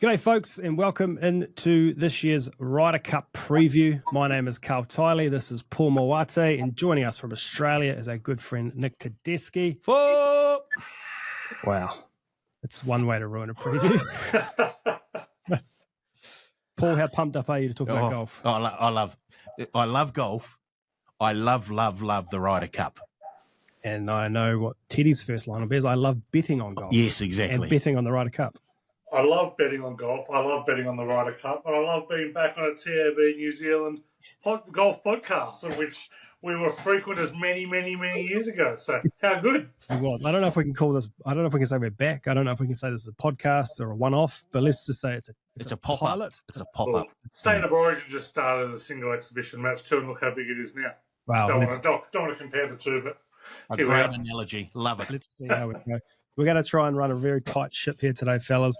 G'day, folks, and welcome into this year's Ryder Cup preview. My name is Karl. This is Paul Mawate, and joining us from Australia is our good friend Nick Tedeschi. Wow, it's one way to ruin a preview. Paul, how pumped up are you to talk about golf? I love golf. I love the Ryder Cup. And I know what Teddy's first line will be is I love betting on golf. Yes, exactly. And betting on the Ryder Cup. I love betting on golf. I love betting on the Ryder Cup. And I love being back on a TAB New Zealand golf podcast, of which we were frequent as many years ago. So how good. Well, I don't know if we can call this, I don't know if we can say we're back. I don't know if we can say this is a podcast or a one-off, but let's just say it's a pop-up. It's a pop-up. State of Origin just started as a single exhibition match too, and look how big it is now. Wow. Don't want to compare the two, but a great analogy. Love it. Let's see how we go. We're going to try and run a very tight ship here today, fellas.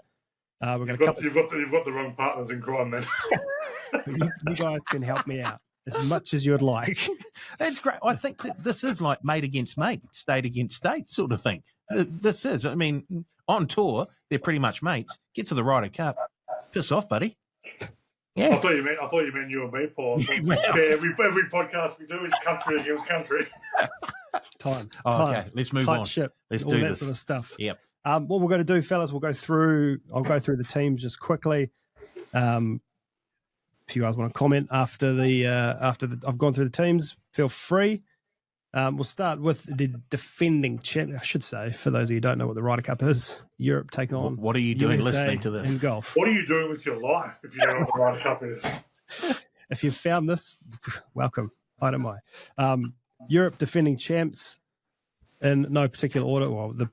You've got the wrong partners in crime, then. you guys can help me out as much as you'd like. That's great. I think that this is like mate against mate, state against state sort of thing. This is. I mean, on tour, they're pretty much mates. Get to the Ryder Cup. Piss off, buddy. Yeah. I thought you meant you and me, Paul. Every podcast we do is country against country. Time. Okay, let's move tight on. Ship. Let's all do that this sort of stuff. Yep. What we're going to do, fellas, I'll go through the teams just quickly. If you guys want to comment after I've gone through the teams, feel free. We'll start with the defending champ. I should say, for those of you who don't know what the Ryder Cup is, Europe take on. What are you doing USA listening to this? in golf? What are you doing with your life if you don't know what the Ryder Cup is? If you've found this, welcome. I don't mind. Europe defending champs. In no particular order, well, the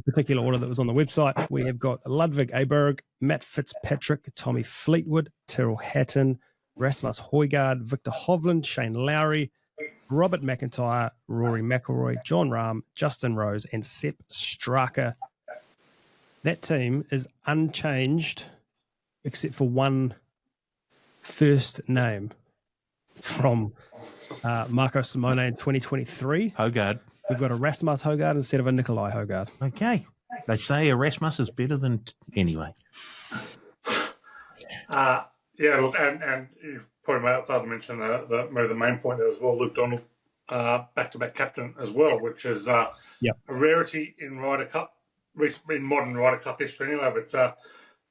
particular order that was on the website, we have got Ludwig Aberg, Matt Fitzpatrick, Tommy Fleetwood, Tyrrell Hatton, Rasmus Højgaard, Victor Hovland, Shane Lowry, Robert McIntyre, Rory McIlroy, John Rahm, Justin Rose, and Sepp Straka. That team is unchanged except for one first name from Marco Simone in 2023. Højgaard. We've got a Rasmus Højgaard instead of a Nikolai Højgaard. Okay. They say Erasmus is better than... Anyway. Yeah, look, and you've probably failed to mention maybe the main point there as well, Luke Donald, back-to-back captain as well, which is a rarity in Ryder Cup, in modern Ryder Cup history anyway, but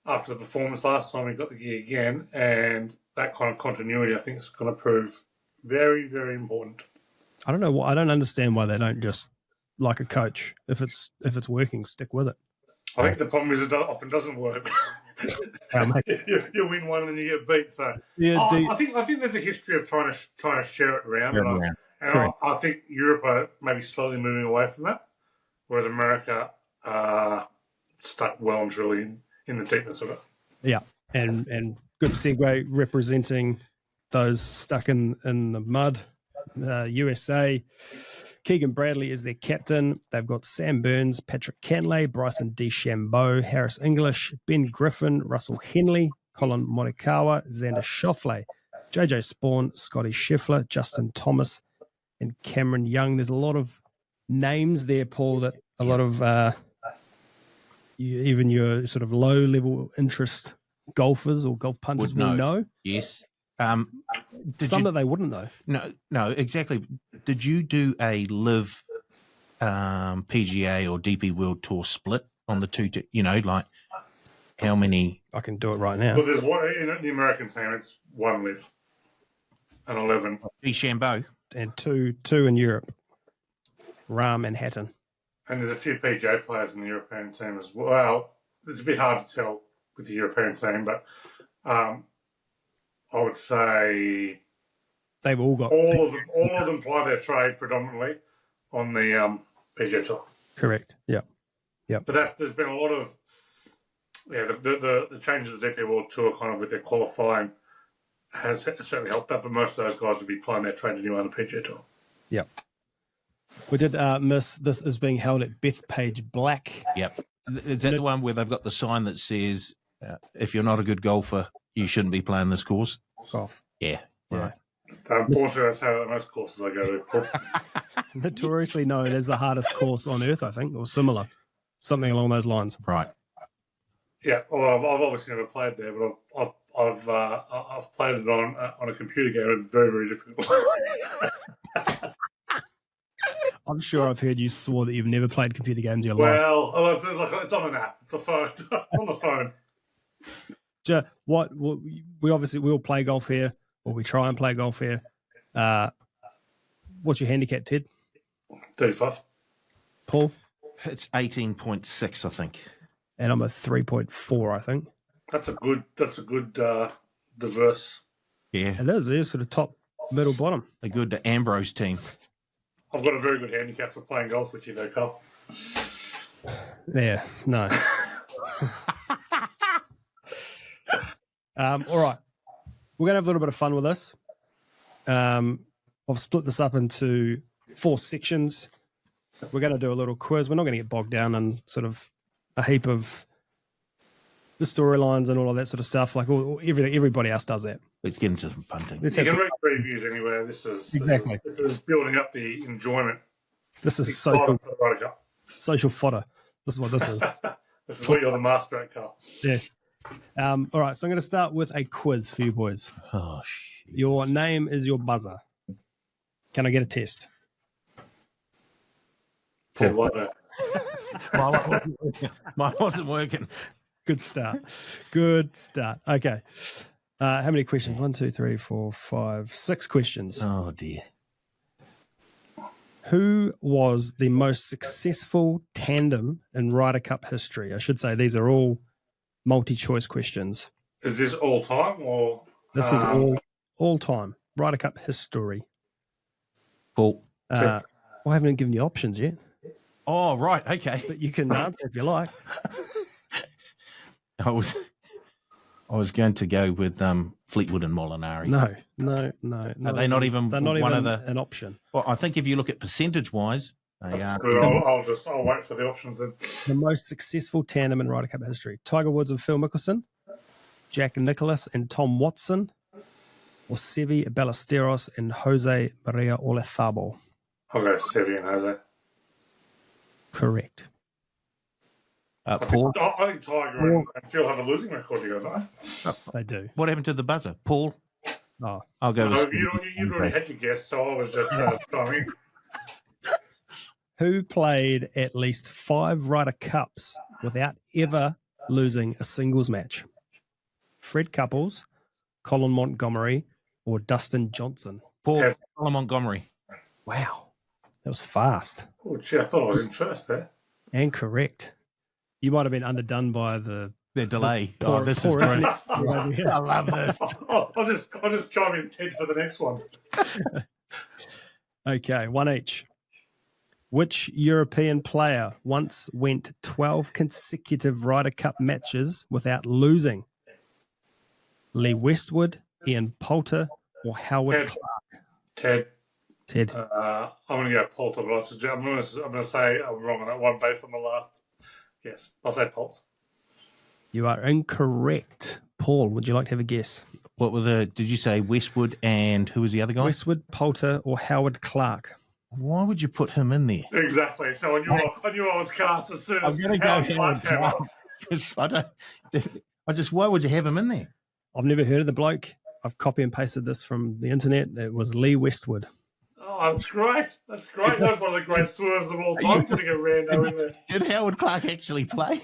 after the performance last time, he got the gear again, and that kind of continuity, I think, is going to prove very, very important. I don't know. I don't understand why they don't just, like a coach, if it's working, stick with it. I think the problem is it often doesn't work. You win one and then you get beat. So yeah, I think there's a history of trying to share it around. And I think Europe are maybe slowly moving away from that, whereas America stuck well and truly in the deepness of it. Yeah, and good segue representing those stuck in the mud. USA, Keegan Bradley is their captain. They've got Sam Burns, Patrick Cantlay, Bryson DeChambeau, Harris English, Ben Griffin, Russell Henley, Colin Morikawa, Xander Schauffele, JJ Spawn, Scottie Scheffler, Justin Thomas, and Cameron Young. There's a lot of names there, Paul, that a lot of even your sort of low-level interest golfers or golf punters will know. Yes. Some that they wouldn't know. No, exactly. Did you do a live PGA or DP World Tour split on the two? Like how many? I can do it right now. Well, there's one in the American team. It's one live and 11. DeChambeau and two in Europe. Rahm and Hatton. And there's a few PGA players in the European team as well. Well, it's a bit hard to tell with the European team, but I would say they've all got all of them ply their trade predominantly on the PGA Tour. Correct. Yeah. But there's been a lot of the change of the DP World Tour kind of with their qualifying has certainly helped that. But most of those guys would be playing their trade anyway on the PGA Tour. Yeah. We did miss this is being held at Bethpage Black. Yep. Is that the one where they've got the sign that says, if you're not a good golfer, you shouldn't be playing this course? Golf. Yeah. Right. Unfortunately, that's how most courses I go to. Notoriously known as the hardest course on earth, I think, or similar. Something along those lines. Right. Yeah, well, I've obviously never played there, but I've played it on a computer game. It's very, very difficult. I'm sure I've heard you swore that you've never played computer games in your life. Well, it's on an app. It's a phone. It's on the phone. What we all play golf here, or we try and play golf here. What's your handicap, Ted? 35. Paul? It's 18.6, I think. And I'm a 3.4, I think. That's a good diverse. Yeah. It is. It's sort of top, middle, bottom. A good Ambrose team. I've got a very good handicap for playing golf with you, though, Karl. Yeah, no. All right. We're going to have a little bit of fun with this. I've split this up into 4 sections. We're going to do a little quiz. We're not going to get bogged down in sort of a heap of the storylines and all of that sort of stuff. Like everything, everybody else does that. Let's get into some punting. You can read previews anywhere. This is building up the enjoyment. This is Excitement for the Ryder Cup. social fodder. This is what this is. This is what you're the master at, Karl. Yes. All right. So I'm going to start with a quiz for you boys. Oh, shit. Your name is your buzzer. Can I get a test? Ted White. Mine wasn't working. Good start. Good start. Okay. How many questions? 1, 2, 3, 4, 5, 6 questions. Oh, dear. Who was the most successful tandem in Ryder Cup history? I should say these are all multi-choice questions. Is this all time or? This is all time. Ryder Cup history. Paul. I haven't given you options yet. Oh, right. Okay. But you can answer if you like. I was going to go with Fleetwood and Molinari. No. Are they not even They're not one even of the an option. Well, I think if you look at percentage-wise, they are. Good. I'll wait for the options then. The most successful tandem in Ryder Cup history. Tiger Woods and Phil Mickelson, Jack Nicklaus and Tom Watson, or Seve Ballesteros and Jose Maria Olazabal. I'll go Seve and Jose. Correct. Paul. I think Tiger and Phil have a losing record together. They do. What happened to the buzzer? Paul. Oh, I'll go with. You'd already had your guess, so I was just trying. who played at least 5 Ryder Cups without ever losing a singles match? Fred Couples, Colin Montgomery, or Dustin Johnson? Paul. Colin Montgomery. Wow. That was fast. Oh, gee, I thought I was in first there. And correct. You might have been underdone by the delay. This is poor great. internet. I love this. I'll just chime in Ted for the next one. Okay, 1 each. Which European player once went 12 consecutive Ryder Cup matches without losing? Lee Westwood, Ian Poulter, or Howard Clark? Ted. I'm going to go Poulter, but I'm going to say I'm wrong on that one based on the last. Yes, I'll say Poulter. You are incorrect. Paul, would you like to have a guess? What were did you say Westwood and who was the other guy? Westwood, Poulter, or Howard Clark? Why would you put him in there? Exactly. So I knew I was cast as soon as I'm going to go Howard came up. Why would you have him in there? I've never heard of the bloke. I've copy and pasted this from the internet. It was Lee Westwood. Oh, that's great. That's great. That's one of the great swerves of all time. Getting a rando in there. Did Howard Clark actually play?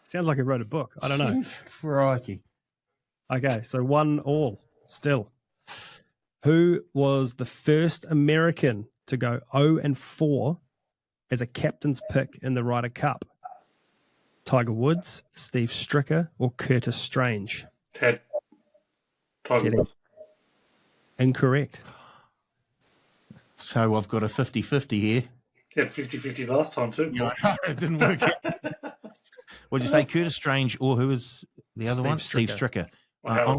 Sounds like he wrote a book. I don't know. Crikey. Okay, so 1-1 still. Who was the first American to go 0-4 as a captain's pick in the Ryder Cup? Tiger Woods, Steve Stricker, or Curtis Strange? Ted. Tiger Woods. Incorrect. So I've got a 50-50 here. You had 50-50 last time too. It didn't work out. What'd you say, Curtis Strange, or who was the other one? Steve Stricker. I'm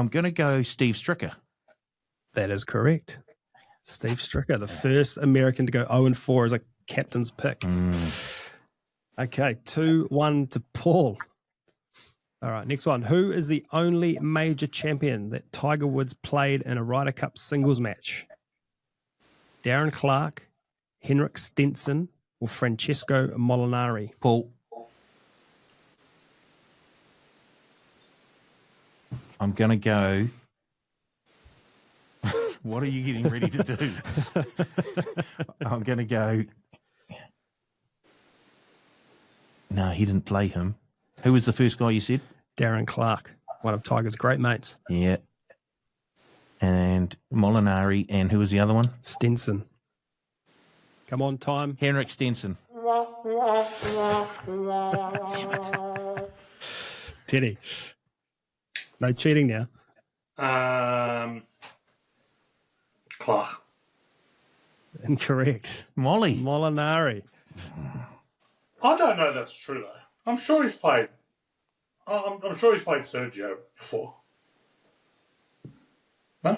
going to go Steve Stricker. That is correct. Steve Stricker, the first American to go 0-4 as a captain's pick. Okay, 2-1 to Paul. All right, next one. Who is the only major champion that Tiger Woods played in a Ryder Cup singles match? Darren Clark, Henrik Stenson, or Francesco Molinari? Paul. I'm going to go. What are you getting ready to do? I'm going to go. No, he didn't play him. Who was the first guy you said? Darren Clark, one of Tiger's great mates. Yeah. And Molinari, and who was the other one? Stenson. Come on, time. Henrik Stenson. Damn it. Teddy. No cheating now. Clark. Incorrect. Molinari. I don't know that's true though. I'm sure he's played. I'm sure he's played Sergio before. No.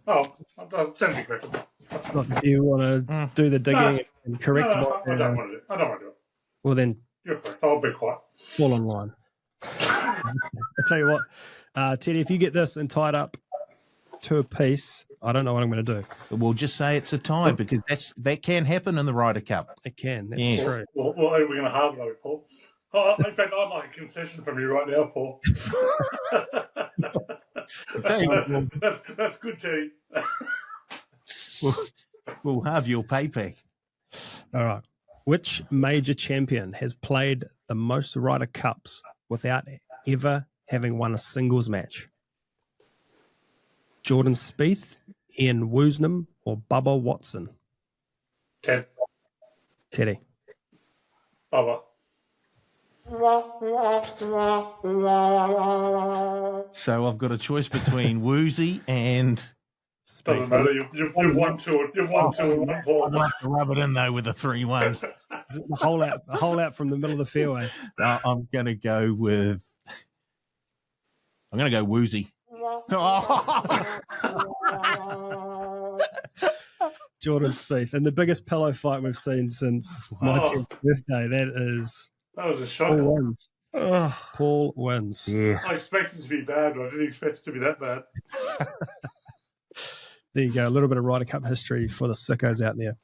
Oh, I'm sending correct. Do you want to do the digging and correct? No, I don't want to do it. I don't want to do it. Well, then You're correct. I'll be quiet. fall in line. I tell you what, Teddy, if you get this and tied up to a piece, I don't know what I'm going to do. We'll just say it's a tie because that can happen in the Ryder Cup. It can. That's true. Well, are we going to halve it, are we, Paul? Oh, in fact, I'd like a concession from you right now, Paul. That's good, Teddy. We'll have your pay pack. All right. Which major champion has played the most Ryder Cups without ever having won a singles match? Jordan Spieth, Ian Woosnam, or Bubba Watson? Teddy. Bubba. So I've got a choice between Woozy and... Doesn't matter. You've won two. You've won two and one, Paul. I'd like to rub it in, though, with a 3-1. The hole out from the middle of the fairway. I'm going to go with... I'm going to go Woozy. Jordan Spieth. And the biggest pillow fight we've seen since my 10th birthday. That was a shocker. Paul wins. Paul wins. Yeah. I expected it to be bad, but I didn't expect it to be that bad. There you go. A little bit of Ryder Cup history for the sickos out there.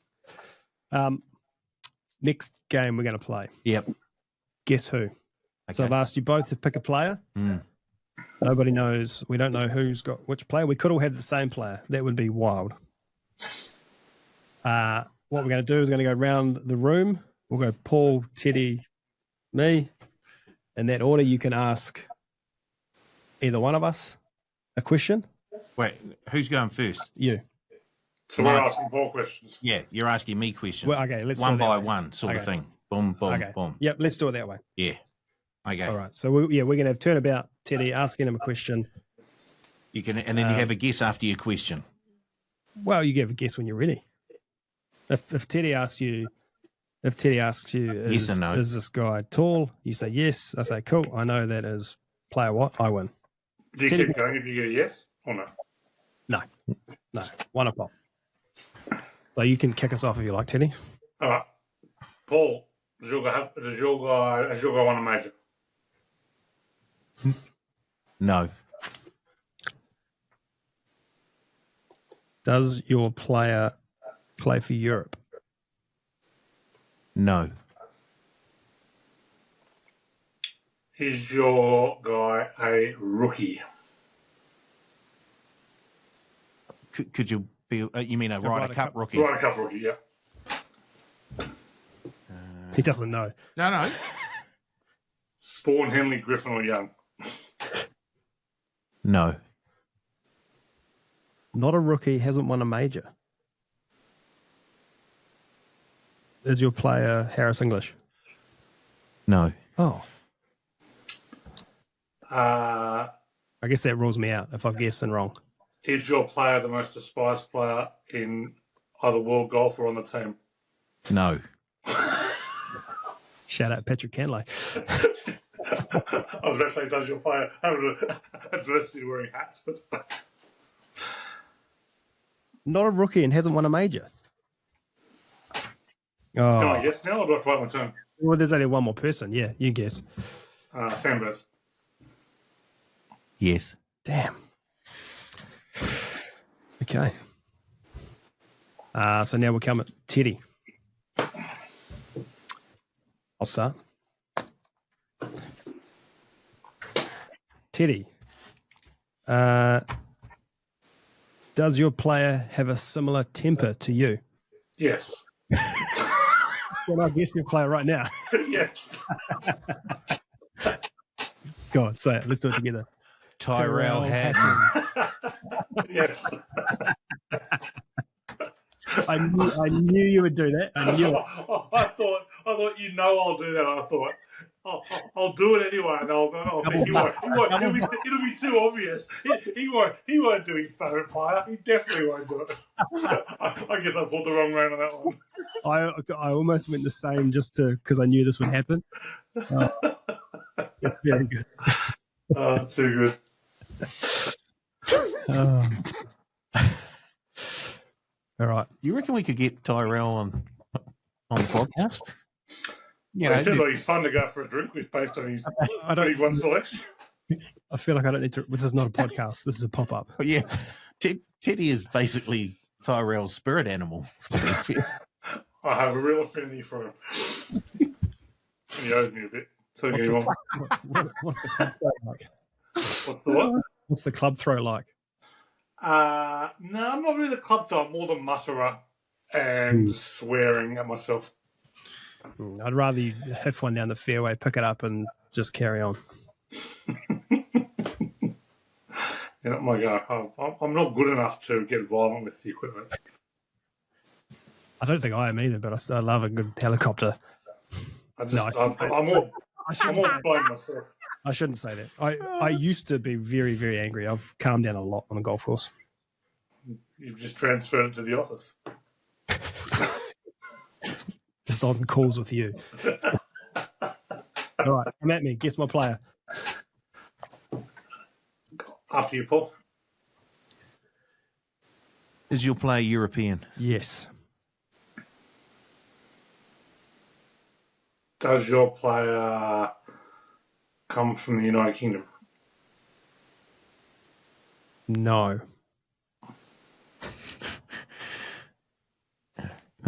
Next game we're going to play. Yep. Guess who? Okay. So I've asked you both to pick a player. Nobody knows. We don't know who's got which player. We could all have the same player. That would be wild. What we're going to do is going to go around the room. We'll go Paul, Teddy, me. In that order, you can ask either one of us a question. Wait, who's going first? You. So we're asking Paul questions. Yeah, you're asking me questions. Well, okay, let's one do it that by way. one sort of Okay. thing. Boom, boom, Okay. boom. Yep, let's do it that way. Yeah. Okay. All right. So we're going to have turnabout, Teddy, asking him a question. You can, and then you have a guess after your question. Well, you give a guess when you're ready. If Teddy asks you, Yes or no? is this guy tall? You say yes. I say cool. I know that is player what? I win. Do you Teddy, keep going if you get a yes or no? No. One o'clock. So you can kick us off if you like, Teddy. All right. Paul, has your guy won a major? No. Does your player play for Europe? No. Is your guy a rookie? Could you be? You mean a Ryder Cup rookie? Ryder Cup rookie, yeah. He doesn't know. No. Spawn, Henley, Griffin, or Young? No. Not a rookie, hasn't won a major. Is your player Harris English? No. Oh. Uh, I guess that rules me out if I've guessed and wrong. is your player the most despised player in either world golf or on the team? No. Shout out Patrick Cantlay. I was about to say, does your player have adversity wearing hats? But Not a rookie and hasn't won a major. can Oh, I guess now, or do I have to wait my turn? well, there's only one more person. Yeah, you guess. Sanders. Yes. Damn. Okay. So now we'll come at Teddy. I'll start. Teddy, Does your player have a similar temper to you? Yes. Well, I guess your player right now. Yes. Go on, say it. Let's do it together. Tyrell Hatton. Yes. I knew you would do that. I knew it. I thought I'll do that. I thought I'll do it anyway. And I'll think he won't. It'll be too obvious. He won't do his favourite player. He definitely won't do it. I guess I pulled the wrong round on that one. I almost went the same just because I knew this would happen. It's very good. Too good. All right. You reckon we could get Tyrell on the podcast? You know, it seems like he's fun to go for a drink with based on his League One selection. I feel like I don't need to. This is not a podcast. This is a pop-up. Oh, yeah. Teddy is basically Tyrell's spirit animal. I have a real affinity for him. And he owes me a bit. So what's the club throw like? What's the what? What's the club throw like? No, I'm not really the club throw. I'm more the mutterer and swearing at myself. I'd rather you hit one down the fairway, pick it up, and just carry on. You're not my guy. I'm not good enough to get violent with the equipment. I don't think I am either, but I love a good helicopter. I'm more blame myself. I shouldn't say that. I used to be very, very angry. I've calmed down a lot on the golf course. You've just transferred it to the office. Just on calls with you. All right, come at me. Guess my player. After you, Paul. Is your player European? Yes. Does your player come from the United Kingdom? No.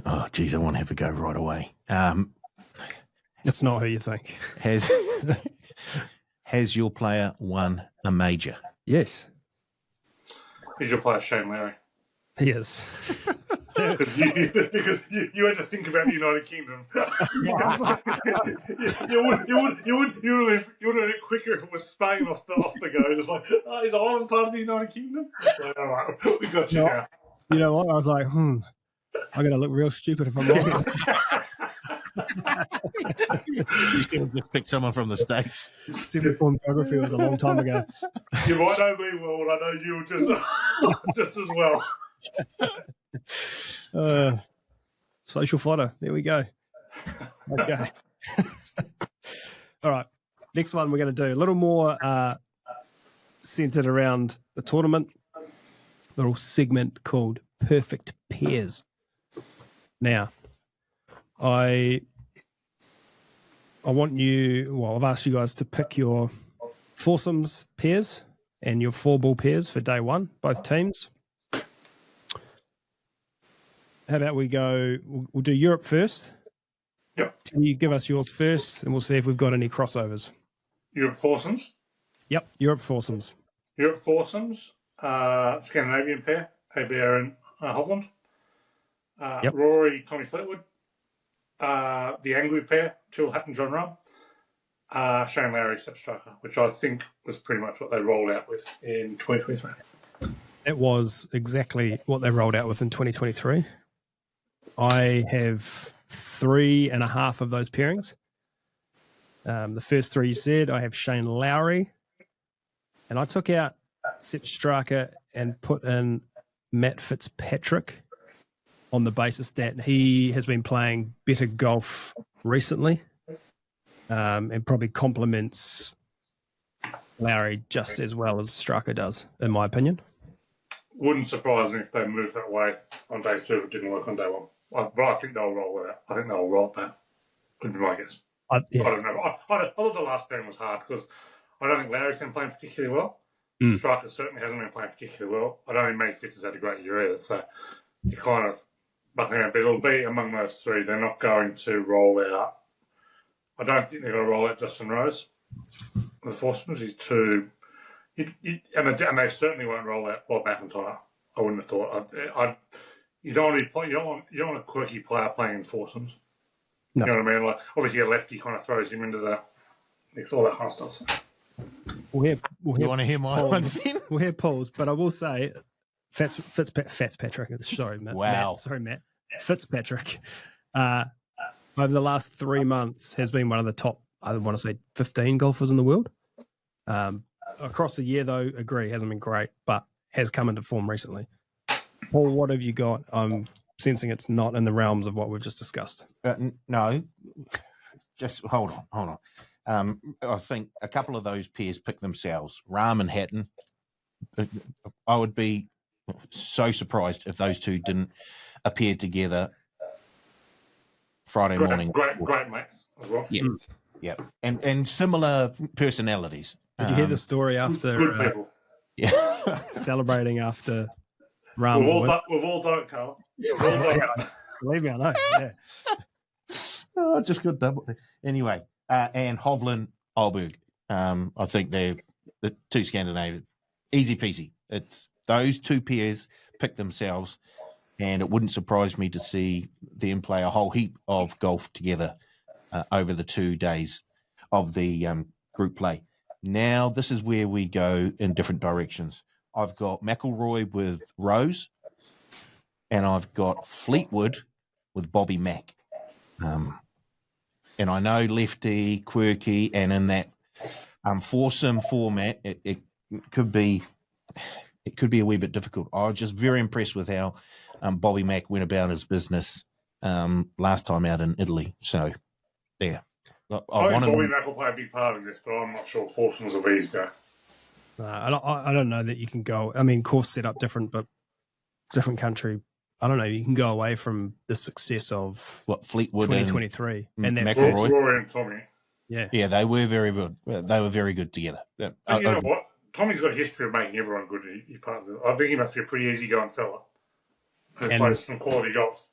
Oh, geez, I want to have a go right away. That's not who you think. Has your player won a major? Yes. Is your player Shane Lowry? Yes. Because you had to think about the United Kingdom. You would have been quicker if it was Spain off the go. Just like, is Ireland part of the United Kingdom? So, all right, we got you now. You know what? I was like, I'm going to look real stupid if I'm wrong. You should have just picked someone from the States. Semi-form geography was a long time ago. You might know me well, and I know you just as well. Social fodder. There we go. Okay. All right. Next one we're going to do a little more centered around the tournament. Little segment called Perfect Pairs. Now, I want you, I've asked you guys to pick your foursomes pairs and your four-ball pairs for day one, both teams. How about we go, we'll do Europe first. Yep. Can you give us yours first, and we'll see if we've got any crossovers. Europe foursomes? Yep, Europe foursomes. Europe foursomes, Scandinavian pair, ABR and Hovland. Yep. Rory, Tommy Fleetwood. The Angry pair, Till Hatton, John Rahm. Shane Lowry, Sepp Striker, which I think was pretty much what they rolled out with in 2023. It was exactly what they rolled out with in 2023. I have 3.5 of those pairings. The first three you said, I have Shane Lowry, and I took out Sepp Striker and put in Matt Fitzpatrick on the basis that he has been playing better golf recently, and probably complements Lowry just as well as Striker does, in my opinion. Wouldn't surprise me if they moved that way on day two if it didn't work on day one. But I think they'll roll it out. I think they'll roll it back. Would be my guess. I don't know. I thought the last pairing was hard because I don't think Lowry's been playing particularly well. Striker certainly hasn't been playing particularly well. I don't think Matty Fitz has had a great year either. So you kind of bucking around, but it'll be among those three. They're not going to roll out. I don't think they're going to roll out Justin Rose. The foursomes, he's too And they certainly won't roll out Bob McIntyre. I wouldn't have thought. You don't want a quirky player playing in foursomes. No. You know what I mean? Like obviously a lefty kind of throws him into the mix, all that kind of stuff. So. You want to hear my ones then? We'll hear polls, but I will say, Fitzpatrick. Sorry, Matt. Wow. Matt. Fitzpatrick. Over the last 3 months, has been one of the top, I want to say, 15 golfers in the world. Across the year, though, agree, hasn't been great, but has come into form recently. Paul, what have you got? I'm sensing it's not in the realms of what we've just discussed. No, just hold on. I think a couple of those pairs pick themselves. Rahm and Hatton. I would be so surprised if those two didn't appear together Friday morning. Great mates as well. Yeah. And similar personalities. Did you hear the story after good people? Yeah. Celebrating after Rahm? We've all done it, Karl. We've all done it. Believe me, I know. Yeah. I just got double. Anyway, and Hovland, Alberg. I think they're the two Scandinavian. Easy peasy. It's those two pairs pick themselves, and it wouldn't surprise me to see them play a whole heap of golf together over the 2 days of the group play. Now, this is where we go in different directions. I've got McIlroy with Rose, and I've got Fleetwood with Bobby Mack. And I know lefty, quirky, and in that foursome format, it could be a wee bit difficult. I was just very impressed with how Bobby Mack went about his business last time out in Italy. So, there. I think Bobby Mack will play a big part in this, but I'm not sure foursomes will be his go. I don't know that you can go. I mean, course set up different, but different country. I don't know. You can go away from the success of Fleetwood 2023 and that McIlroy. Rory and Tommy. Yeah, they were very good. They were very good together. And you know what? Tommy's got a history of making everyone good. He parts of it. I think he must be a pretty easygoing fella who plays some quality golf.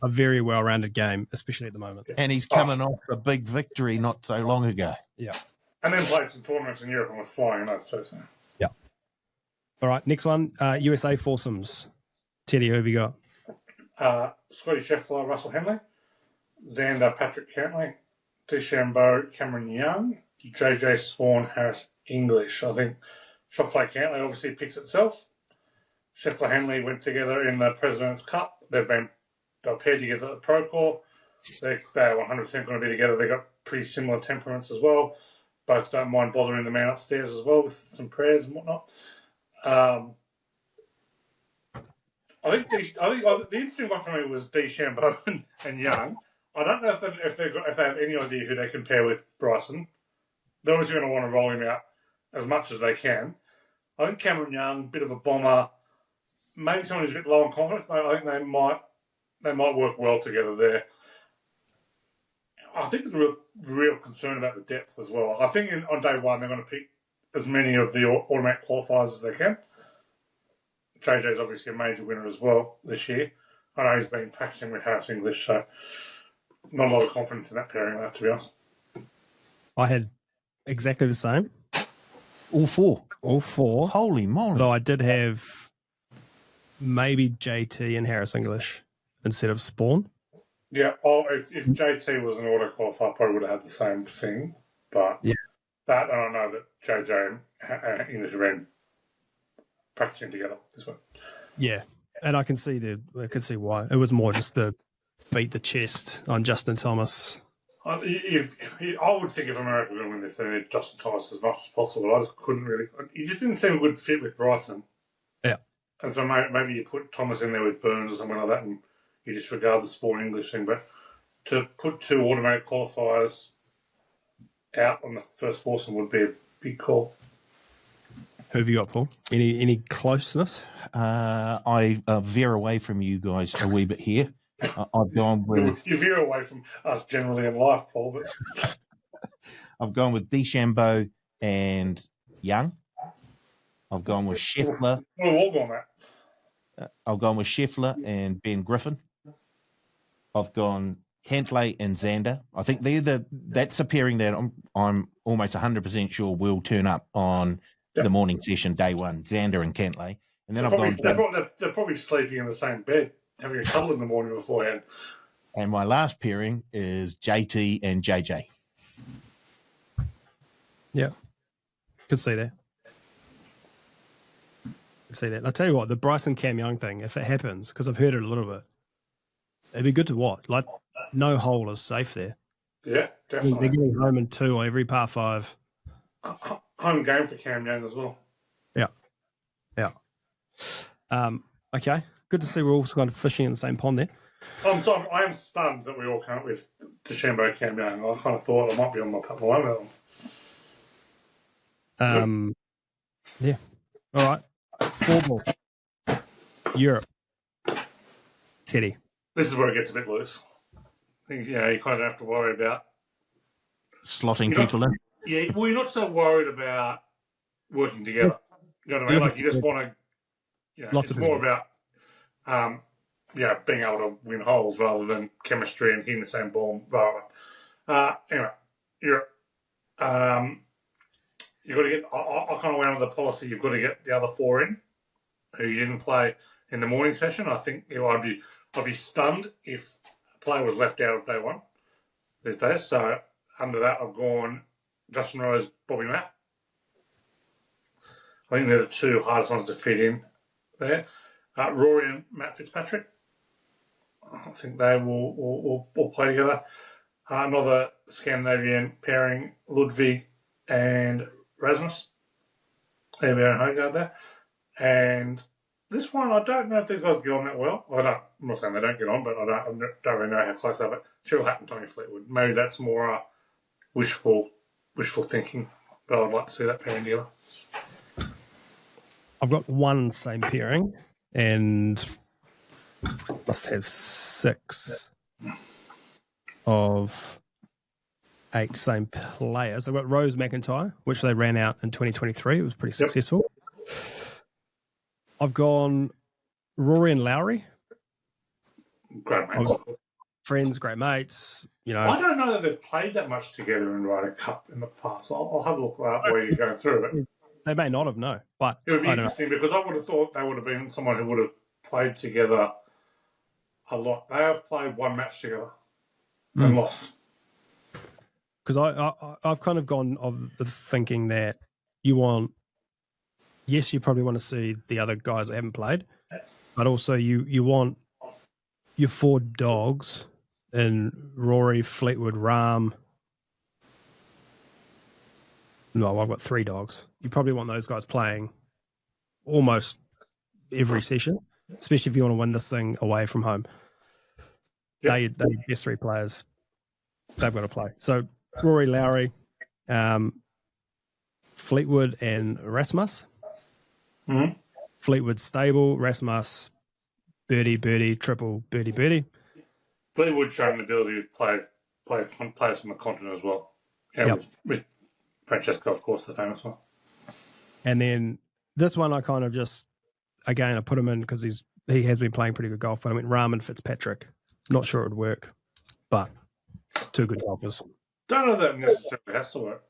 A very well-rounded game, especially at the moment. And he's coming off a big victory not so long ago. Yeah. And then played some tournaments in Europe and was flying in those too. So. Yeah. All right, next one. USA foursomes. Teddy, who have you got? Scottie Scheffler, Russell Henley, Xander, Patrick Cantlay, DeChambeau, Cameron Young, JJ Spawn, Harris English. I think Scheffler Cantlay obviously picks itself. Scheffler Henley went together in the President's Cup. They're paired together at the Pro Tour. They're 100% going to be together. They've got pretty similar temperaments as well. Both don't mind bothering the man upstairs as well with some prayers and whatnot. I think the interesting one for me was DeChambeau and Young. I don't know if they have any idea who they compare with Bryson. They're obviously going to want to roll him out as much as they can. I think Cameron Young, bit of a bomber, maybe someone who's a bit low on confidence, but I think they might work well together there. I think there's a real concern about the depth as well. I think on day one they're going to pick as many of the automatic qualifiers as they can. JJ's obviously a major winner as well this year. I know he's been practicing with Harris English, so not a lot of confidence in that pairing, to be honest. I had exactly the same. All four. Holy moly. Though I did have maybe JT and Harris English instead of Spawn. Yeah, if JT was an auto qualifier, I probably would have had the same thing. But that, and I know that JJ and English have been practicing together this week. Yeah, and I can see why. It was more just the beat the chest on Justin Thomas. I would think if America were going to win this, they need Justin Thomas as much as possible. I just couldn't really. He just didn't seem a good fit with Bryson. Yeah. And so maybe you put Thomas in there with Burns or something like that, and you disregard the Spawn English thing. But to put two automatic qualifiers out on the first foursome would be a big call. Who have you got, Paul? Any closeness? I veer away from you guys a wee bit here. I've gone with... You veer away from us generally in life, Paul. But I've gone with DeChambeau and Young. I've gone with Scheffler. We've all gone that. I've gone with Scheffler and Ben Griffin. I've gone Cantlay and Xander. I think that's a pairing that I'm almost 100% sure will turn up on the morning session, day one, Xander and Cantlay. And then they're probably sleeping in the same bed, having a cuddle in the morning beforehand. And my last pairing is JT and JJ. Yeah. Could see that. I'll tell you what, the Bryson Cam Young thing, if it happens, because I've heard it a little bit, it'd be good to watch. Like, no hole is safe there. Yeah, definitely. They're getting home in 2 on every par 5. Home game for Cam Young as well. Yeah. Okay. Good to see we're all kind of fishing in the same pond there. I am stunned that we all came up with DeChambeau Cam Young. I kind of thought I might be on my one of them. Yeah. All right. 4 ball. Europe. Teddy. This is where it gets a bit loose. I think, you kind of have to worry about slotting people in. Yeah, well, you're not so worried about working together. You know what I mean? Like, you just want to, it's more about, being able to win holes rather than chemistry and hitting the same ball. Anyway, Europe. You've got to get. I kind of went on the policy. You've got to get the other 4 in, who you didn't play in the morning session. I think I'd be stunned if a player was left out of day one these days. So under that, I've gone Justin Rose, Bobby Mack. I think they're the 2 hardest ones to fit in there. Rory and Matt Fitzpatrick. I think they will play together. Another Scandinavian pairing, Ludwig and Rasmus. There there. And this one, I don't know if these guys get on that well. I'm not saying they don't get on, but I don't really know how close they are. But Tyrrell Hatton, Tony Fleetwood. Maybe that's more wishful thinking, but I'd like to see that pairing together. I've got 1 same pairing and must have 6 of 8 same players. I've got Rose McIntyre, which they ran out in 2023. It was pretty successful. I've gone Rory and Lowry. Great mates. Friends, great mates. I don't know that they've played that much together in Ryder Cup in the past. I'll have a look at that while you're going through it. They may not have, no. But it would be interesting because I would have thought they would have been someone who would have played together a lot. They have played 1 match together and lost. Because I've kind of gone of the thinking that you probably want to see the other guys that haven't played, but also you want your 4 dogs in Rory, Fleetwood, Rahm. No, I've got 3 dogs. You probably want those guys playing almost every session, especially if you want to win this thing away from home. Yep. They best 3 players. They've got to play. So Rory, Lowry, Fleetwood and Rasmus. Mm-hmm. Fleetwood stable, Rasmus birdie, triple, birdie. Fleetwood showing the ability to play players from the continent as well. Yeah, with Francesco, of course, the famous one. And then this one I kind of just, again, I put him in because he has been playing pretty good golf, but I went Rahm and Fitzpatrick. Not sure it would work, but 2 good golfers. Don't know that it necessarily has to work.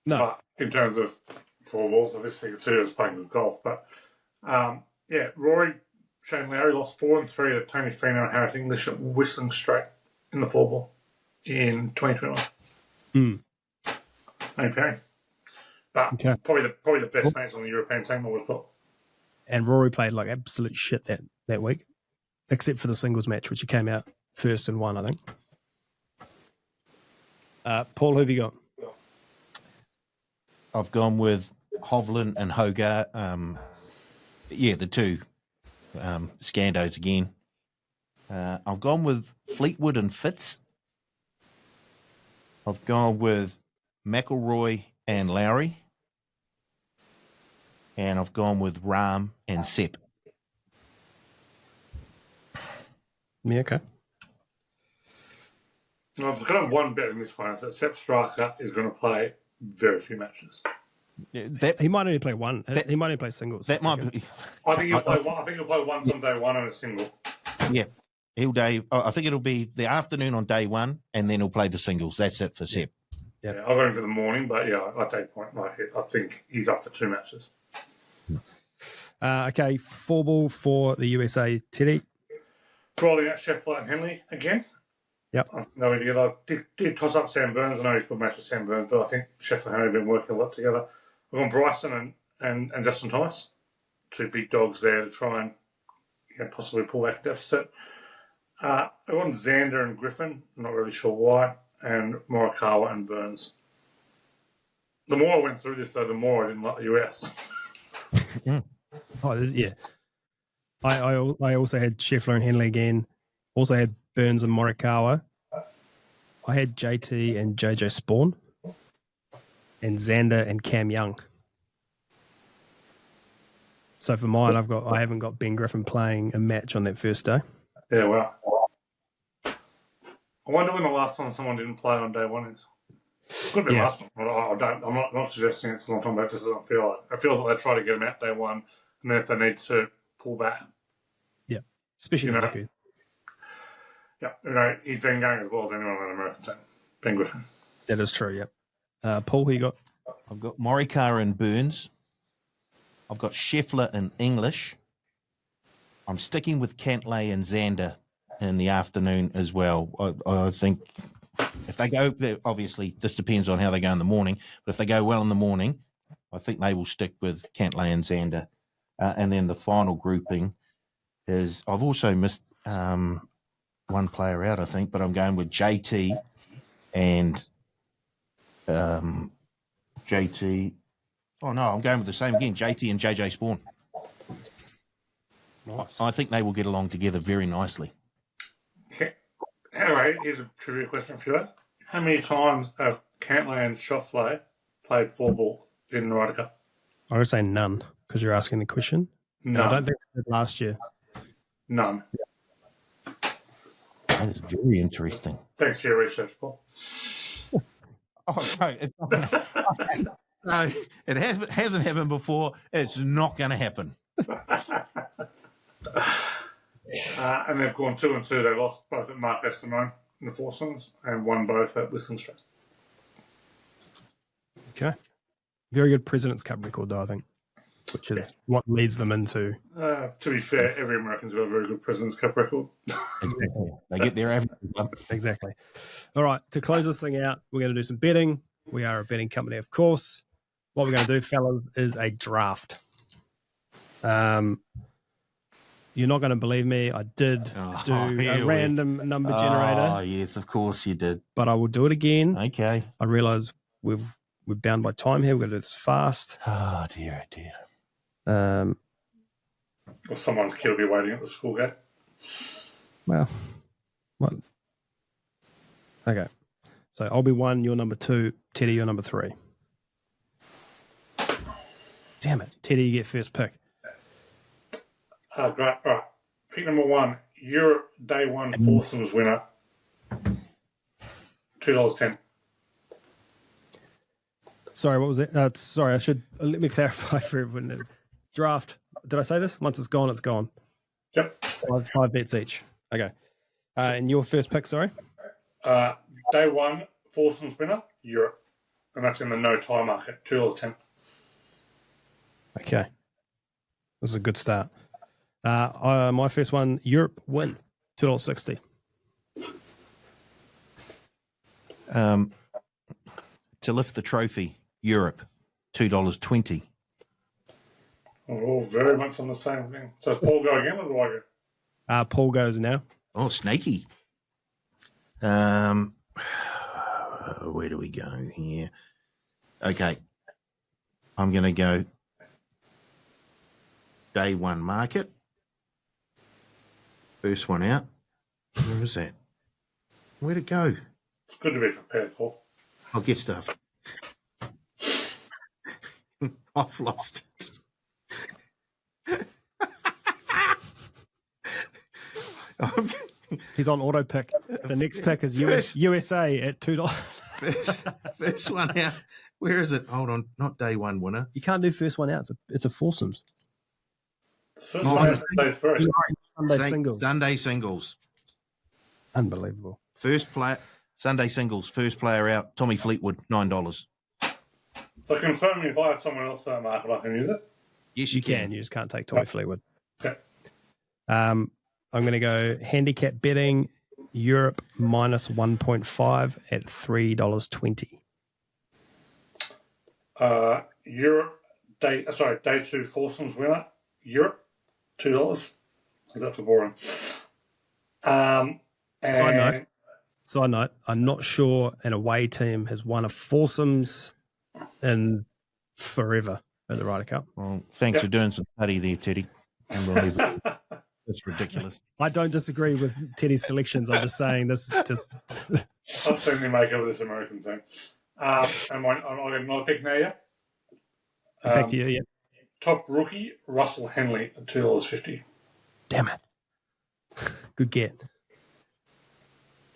No. But in terms of 4 balls, obviously you can see us playing good golf. But, Rory, Shane Lowry lost 4 and 3 to Tony Finau and Harris English at Whistling Straight in the 4 ball in 2021. Only pairing. But probably the best mates on the European team, I would have thought. And Rory played like absolute shit that week, except for the singles match, which he came out first and won, I think. Paul, who have you got? I've gone with Hovland and Hogarth. The 2 Scandos again. I've gone with Fleetwood and Fitz. I've gone with McIlroy and Lowry. And I've gone with Rahm and Sepp. Yeah, okay. I've got one bet in this one. Is that Sepp Striker is going to play very few matches. Yeah, he might only play 1. He might only play singles. That might be. I think he'll play 1. I think he'll play 1 on day 1 and a single. Yeah, I think it'll be the afternoon on day 1, and then he'll play the singles. That's it for Sepp. Yeah. I'll go in for the morning, but I take point like it. I think he's up for 2 matches. Okay, 4-ball for the USA, Teddy. Rolling out Scheffler and Henley again. Yep. No idea. I did toss up Sam Burns. I know he's a good match with Sam Burns, but I think Scheffler and Henley have been working a lot together. I've gone Bryson and Justin Thomas. 2 big dogs there to try and possibly pull back a deficit. I've gone Xander and Griffin. I'm not really sure why. And Morikawa and Burns. The more I went through this, though, the more I didn't like the US. Oh, yeah. I also had Scheffler and Henley again. Also had Burns and Morikawa. I had JT and JJ Spawn. And Xander and Cam Young. So for mine, I haven't got Ben Griffin playing a match on that first day. Yeah, well. I wonder when the last time someone didn't play on day one is. Could be last one. I'm not suggesting it's a long time, but it just doesn't feel like. It feels like they try to get him out day one, and then if they need to pull back. Yeah, especially the rookie. Yeah, he's been going as well as anyone on an American team. Ben Griffin. That is true, yeah. Paul, who you got? I've got Morikawa and Burns. I've got Scheffler and English. I'm sticking with Cantlay and Xander in the afternoon as well. I think if they go, obviously this depends on how they go in the morning, but if they go well in the morning, I think they will stick with Cantlay and Xander. And then the final grouping is, I've also missed one player out, I think, but I'm going with JT and JT. Oh, no, I'm going with the same again, JT and JJ Spawn. Nice. I think they will get along together very nicely. Okay. Anyway, here's a trivia question for you. How many times have Cantlay and Scheffler played 4-ball in the Ryder Cup? I would say none, because you're asking the question. No. I don't think they did last year. None. That is very interesting. Thanks for your research, Paul. Oh, no, it hasn't happened before. It's not going to happen. And they've gone 2-2. They lost both at Marques Simone in the foursomes and won both at Whistling Straits. Okay. Very good President's Cup record, though, I think, which is what leads them into. To be fair, every American's got a very good President's Cup record. Exactly. They get their average up. Exactly. All right. To close this thing out, we're going to do some betting. We are a betting company, of course. What we're going to do, fellas, is a draft. You're not going to believe me. I did do a random number generator. Oh, yes, of course you did. But I will do it again. Okay. I realise we're bound by time here. We're going to do this fast. Oh, dear, dear. Or someone's kid will be waiting at the school gate. Well, what? Okay. So I'll be 1, you're number 2. Teddy, you're number 3. Damn it. Teddy, you get first pick. Great. All right. Pick number 1, Europe Day 1 foursomes winner. $2.10. Sorry, what was it? Sorry, let me clarify for everyone. Draft. Did I say this? Once it's gone, it's gone. Yep. 5 bets each. Okay. And your first pick, sorry? Day 1 foursomes winner, Europe. And that's in the no tie market, $2.10. Okay. This is a good start. My first one, Europe win, $2.60. To lift the trophy, Europe, $2.20. We're all very much on the same thing. So does Paul go again or do I go? Paul goes now. Oh, snaky. Where do we go here? Okay. I'm going to go Day 1 market. First one out. Where is that? Where'd it go? It's good to be prepared, Paul. I'll get stuff. I've lost it. He's on auto pick. The next pick is USA at $2. First one out. Where is it? Hold on. Not Day 1 winner. You can't do first one out. It's a foursomes. The first one is Day 3. Sunday singles. Sunday singles. Unbelievable. First player. Sunday singles, first player out, Tommy Fleetwood, $9. So confirm me if I have someone else for that market, I can use it? Yes, You can. You just can't take Tommy Fleetwood. Okay. I'm going to go handicap betting Europe minus 1.5 at $3.20. Europe day 2 foursomes winner. Europe $2. Is that for boring? And Side note, I'm not sure an away team has won a foursomes in forever at the Ryder Cup. Well, thanks for doing some study there, Teddy. Unbelievable. That's ridiculous. I don't disagree with Teddy's selections. I'm just saying this just... I've seen them make over this American team. And I'll get another pick now, yeah? Back to you, yeah. Top rookie, Russell Henley at $2.50. Damn it. Good get.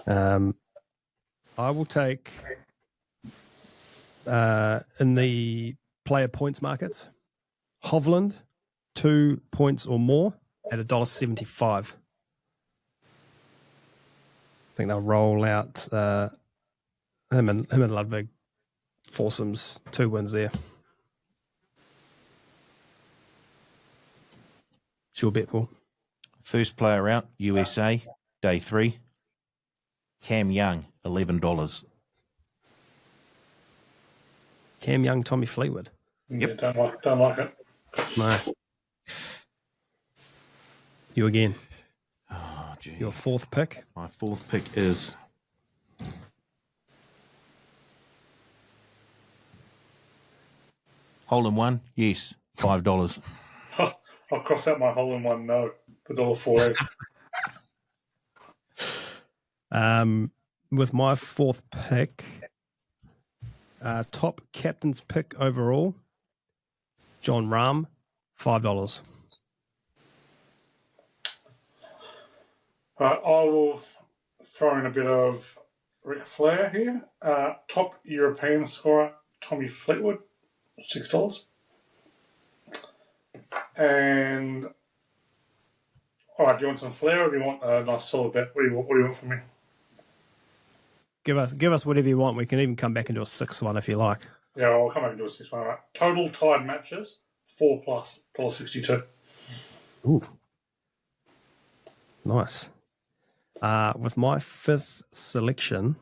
I will take in the player points markets, Hovland, 2 points or more at $1.75. I think they'll roll out him and Ludwig foursomes, 2 wins there. It's your bet, Paul. First player out, USA, day 3. Cam Young, $11. Cam Young, Tommy Fleetwood. Yep. Yeah, don't like it. No. You again. Oh, gee. Your fourth pick. My fourth pick is hole in one. Yes, $5. I'll cross out my hole in one. No, the $1.48. With my fourth pick, top captain's pick overall, John Rahm, $5. I will throw in a bit of Ric Flair here. Top European scorer, Tommy Fleetwood, $6. And all right, do you want some flair or do you want a nice solid bet? What do you want from me? Give us whatever you want. We can even come back and do a 6th one if you like. Yeah, I'll come back and do a 6th one. Right. Total tied matches, 4 plus, $1.62. Ooh. Nice. With my 5th selection,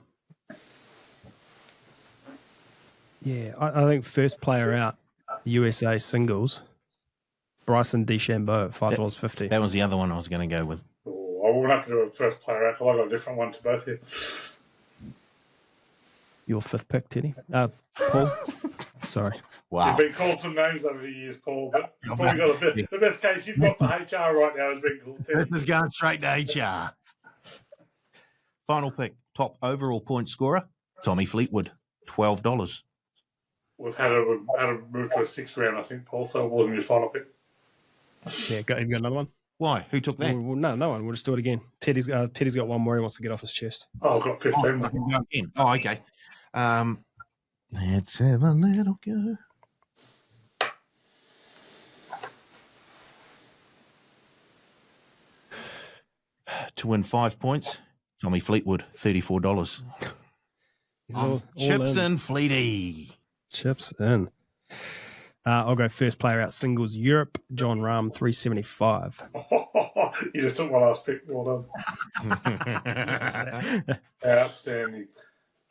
yeah, I think first player out, USA singles, Bryson DeChambeau, $5.50. That was the other one I was going to go with. Oh, I will have to do a first player out because I've got a different one to both here. Your 5th pick, Teddy. Paul. Sorry. Wow. You've been called some names over the years, Paul, but you've probably got the best case you've got for HR right now has been called Teddy. This is going straight to HR. Final pick, top overall point scorer, Tommy Fleetwood, $12. We've had a move to a 6th round, I think, Paul, so it wasn't your final pick. Yeah, you got another one? Why? Who took that? Well, no one. We'll just do it again. Teddy's got one more he wants to get off his chest. Oh, I've got 15. Again. Oh, okay. Let's have a little go. To win 5 points, Tommy Fleetwood, $34. Chips in, Fleety. Chips in. I'll go first player out singles Europe, John Rahm, $3.75. You just took my last pick. Well done. Outstanding.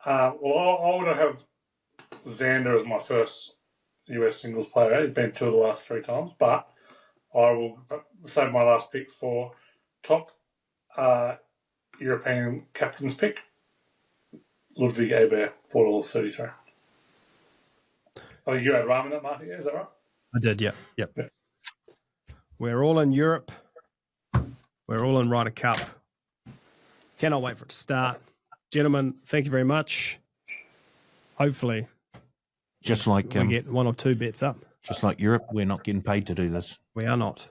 Well, I would have Xander as my first US singles player. He's been 2 of the last 3 times, but I will save my last pick for top European captain's pick, Ludwig Abear, $4.30. Sorry. I think you had Rahm in that market, yeah? Is that right? I did, yeah. Yep. Yeah. We're all in Europe. We're all in Ryder Cup. Cannot wait for it to start. Gentlemen, thank you very much. Hopefully, just like we get 1 or 2 bets up. Just like Europe, we're not getting paid to do this. We are not.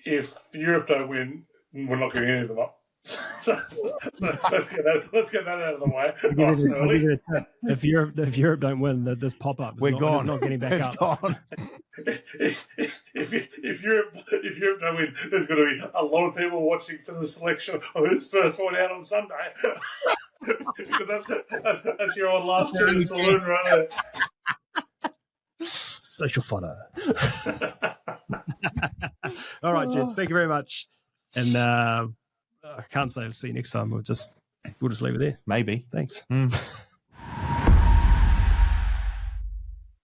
If Europe don't win, we're not getting any of them up. So let's get that out of the way. If Europe don't win, this pop up, we're gone. It's not getting back it's up. Gone. if Europe don't win, there's going to be a lot of people watching for the selection of who's first one out on Sunday. because that's your old last year in the saloon, right? Social photo. All right, gents. Thank you very much. And I can't say I'll see you next time. We'll just leave it there. Maybe. Thanks.